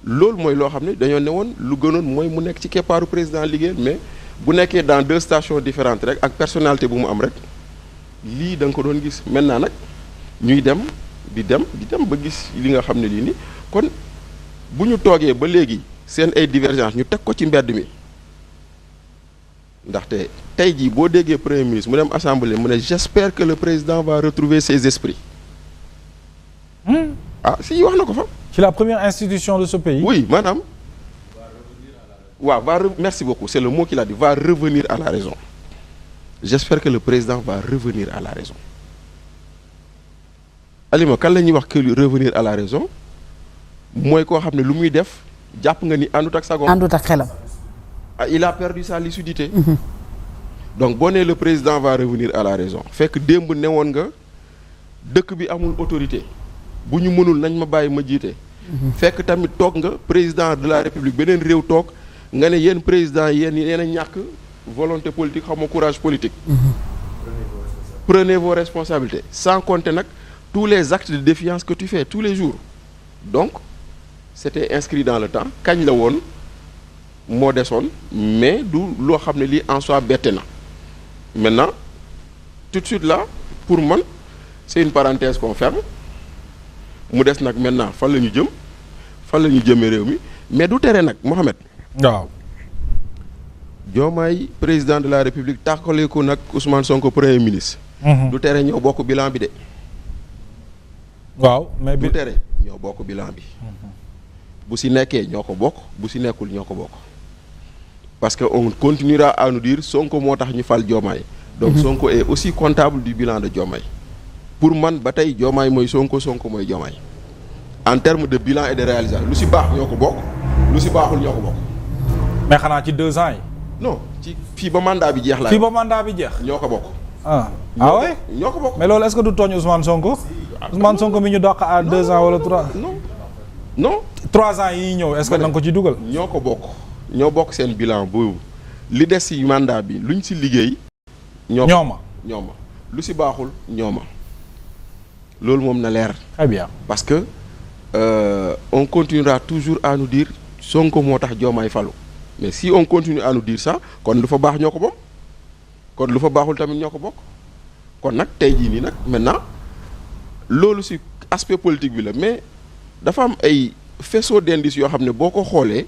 loolu mooy loo xam ne dañoo ne woon lu gënoon mooy mu nekk ci keppaaru président liggéeyal mais bu nekkee dans 2 stations différentes rek ak personnalité bu mu am rek lii da nga ko doon gis maintenant nag ñuy dem di dem ba gis li nga xam ne lii ni kon bu ñu toogee ba léegi seen ay divergence ñu teg ko ci mbedd mi ndaxte tey jii boo déggee premier ministre mu dem assemblée mu ne j'espère que le président va retrouver ses esprits ah si wax na ko fa. c'est la première institution de ce pays. oui maanaam. waaw merci beaucoup c'est le mot qu'il a dit va revenir à la raison j'espère que le président va revenir à la raison Alima kan la ñuy wax que revenir à la raison mooy koo xam ne lu muy def jàpp nga ni àndut ak sagoom àndut ak xelam. ah il a perdu sa lucidité. donc boo nee le président va revenir à la raison fekk démb newoon nga dëkk bi amul autorité bu ñu mënul nañ ma bàyyi ma jiite. fekk tamit toog nga président de la république beneen réew toog nga ne yéen président yéen a ñàkk volonté politique xaw ma courage politique. Prenez vos responsabilités sans compter nag tous les actes de défiance que tu fais tous les jours donc c'était inscrit dans le temps kañ la woon moo desoon mais du loo xam ne lii en soi bette na maintenant tout de suite là pour man c'est une parenthèse qu'on ferme mu des nag maintenant fan la ñu jëm fan la ñu jëmee réew mi mais du tere nag Mohamed. waaw. Diomaye président de la République tàqale ko nag Ousmane Sonko premier ministre. du tere ñoo bokk bilan bi de. waaw mais du tere ñoo bokk bilan bi. bu si nekkee ñoo ko bokk bu si nekkul ñoo ko bokk. parce que on continuera à nous dire Sonko moo tax ñu fal Diomaye. donc Sonko est aussi comptable du bilan de Diomaye. pour man ba tey Diomaye mooy Sonko mooy Diomaye. en termes de bilan et de réalisation lu si baax ñoo ko bokk lu si baaxul ñoo ko bokk. mais xanaa ci 2 ans yi. non ci fii ba mandat bi jeex la. fii ba mandat bi jeex. ñoo ko bokk. ah ouais ñoo ko bokk. mais loolu est-ce que du tooñ Ousmane Sonko. Ousmane Sonko mi ñu doq à 2 ans wala 3. non 3 ans yi ñëw est-ce que da nga ko ci dugal. ñoo ko bokk ñoo seen bilan boobu li des ci mandat bi luñ ci liggéey. ñooma lu ci baaxul ñooma loolu moom na leer. très bien parce que on continuera toujours à nous dire Sonko moo tax Diomaye falu mais si on continue à nous dire ça kon lu fa baax ñoo ko bokk kon lu fa baaxul tamit ñoo ko bokk kon nag tey jii nii nag maintenant loolu ci aspect politique bi la mais dafa am ay faisceau d'indices yoo xam ne boo ko xoolee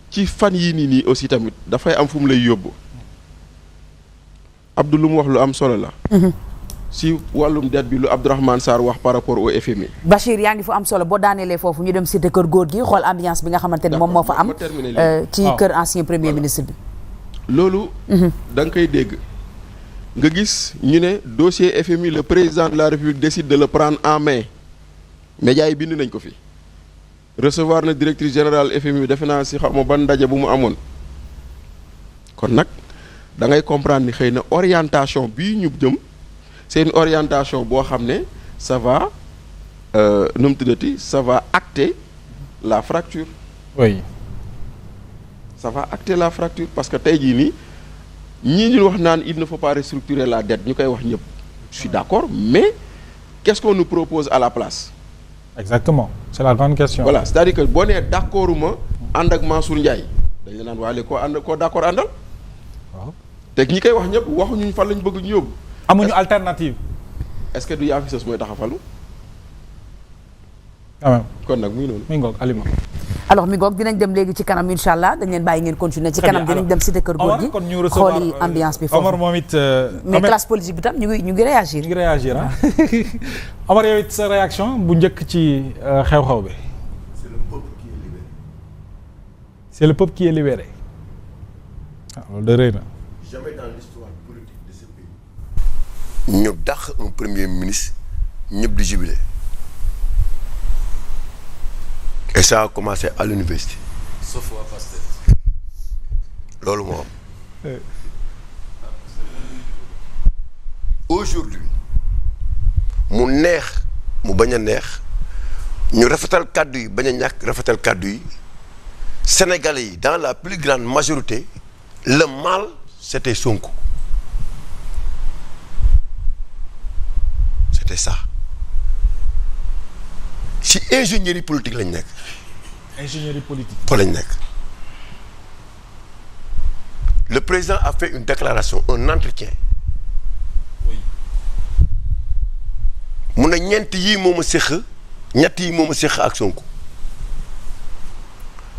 ci fan yii nii aussi tamit dafay am fu mu lay yóbbu Abdou lu mu wax lu am solo la. si wàllum dette bi lu Abdourahmane Sarr wax par rapport au FMI. Bachir yaa ngi fu am solo boo daaneelee foofu ñu dem cité kër góor gi xool ambiance bi nga xamante ni moom moo fa am. ci kër ancien premier ministre bi. loolu. da nga koy dégg nga gis ñu ne dossier FMI le président de la République décide de le prendre en main médias yi bind nañ ko fi. recevoir na directrice générale FMI defe naa si xaw ma ban ndaje bu mu amoon kon nag da ngay comprendre ni xëy na orientation bii ñu jëm. c'est une orientation boo xam ne ça va nu mu tuddati ça va acter la fracture. oui. ça va acter la fracture parce que tey jii nii ñii ñu wax naan il ne faut pas restructurer la dette ñu koy wax ñëpp je suis d'accord mais qu'est-ce qu'on nous propose à la place. exactement c'est la grande question. voilà c'est-à-dire que boo nee d'accorduma ànd ak Mansour Ndiaye dañ la naan waale koo d'accord àndal. waaw te ñi koy wax ñëpp waxuñu fan lañ bëgg ñu yóbbu. amuñu alternative. est-ce que du yaa fi sos mooy tax a falu. quand même kon nag muy noonu. mi ngoog Alima. alors mi ngoog dinañ dem léegi ci kanam incha allah dañ leen bàyyi ngeen continuer ci kanam dinañ dem cité kër góor gi xooli ambiance bi foofu Omar moom it. mais classe politique bi tam ñu ngi réagir. ñu ngi réagir ah. Omar yow it sa réaction bu njëkk ci xew-xew bi. c'est le peuple qui est libéré. ah loolu de rëy na. jamais dans l'histoire politique de ce pays. ñu dàq un premier ministre ñëpp di jubilé. et ça a commencé à l'université. sauf waa Pastef. loolu moo am. aujourd'hui mu neex mu bañ a neex ñu rafetal kàddu yi bañ a ñàkk rafetal kàddu yi Sénégalais yi dans la plus grande majorité le mal c'était Sonko. c'était ça. ci ingénierie politique lañ nekk ingénierie politique. fa lañ nekk. Le président a fait une déclaration un entretien. oui. mu ne ñett yii moom a séq ñett yi moom a séq ak Sonko.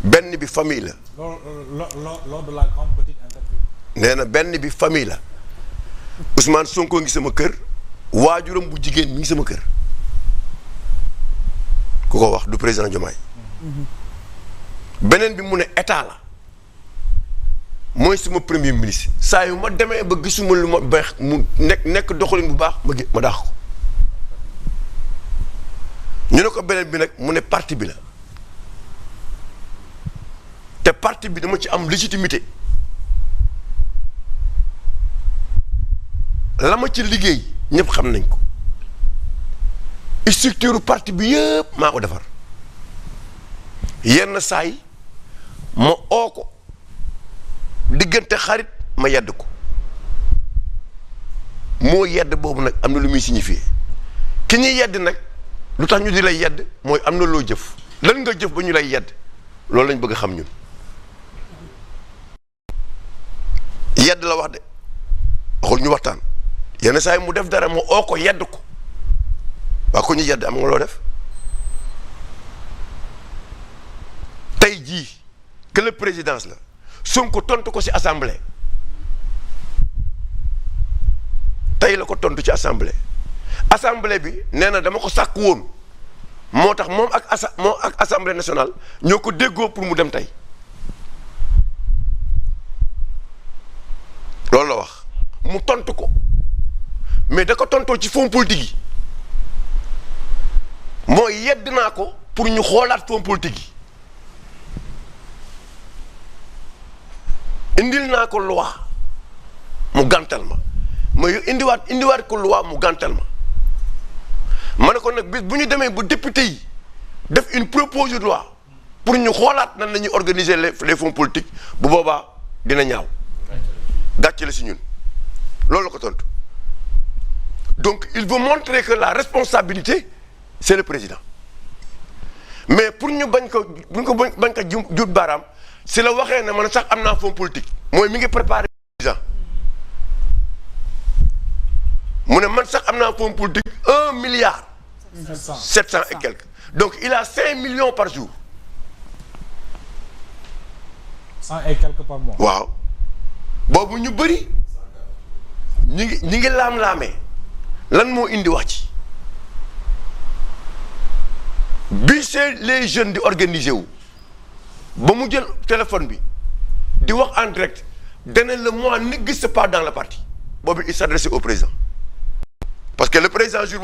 benn bi famille la. lors de la grande petite interview. nee na benn bi famille la Ousmane Sonko ngi sama kër waajuram bu jigéen mi ngi sama kër ku ko wax du président Diomaye. beneen bi mu ne état la mooy suma premier ministre saa yu ma demee ba gisuma lu ma beex mu nekk doxalin bu baax ma daax ko ñu ne ko beneen bi nag mu ne parti bi la te parti bi dama ci am légitimité la ma ci liggéey ñëpp xam nañ ko structure parti bi yëpp maa ko defar yenn saa yi ma oo ko diggante xarit ma yedd ko moo yedd boobu nag am na lu muy signifié ki ñuy yedd nag lu tax ñu di lay yedd mooy am na loo jëf lan nga jëf ba ñu lay yedd loolu lañ bëgg a xam ñun yedd la wax de waxul ñu waxtaan yenn saa yi mu def dara ma oo ko yedd ko waa ko ñu yedd am nga loo def tey jii que le présidence la Sonko tontu ko ci assemblée tey la ko tontu ci assemblée bi nee na dama ko sàkk woon moo tax moom ak assemblée nationale ñoo ko déggoo pour mu dem tey loolu la wax mu tontu ko mais da ko tontoo ci fonds politique yi mooy yedd naa ko pour ñu xoolaat fonds politique yi indil naa ko loi mu gàntal ma indiwaat ko loi mu gàntal ma ne ko nag bis bu ñu demee ba député yi def une proposition de loi pour ñu xoolaat nan la ñuy organiser les fonds politiques bu boobaa dina ñaaw gàcce la si ñun loolu la ko tontu donc il veut montrer que la responsabilité c'est le président mais pour ñu bañ ko jut baaraam si la waxee ne man sax am naa fonds politique mooy mi ngi préparé président mu ne man sax am naa fonds politique 1 milliard 700 et quelques donc il a 5 millions par jour 100 et quelques par mois. waaw boobu ñu bëri ñi ngi laam-laamee lan moo indi wax ci bi c'est les jeunes di organiser wu ba mu jël téléphone bi di wax en direct dana le moi n'existe pas dans le parti boobu il s'adressait au président parce que le président jour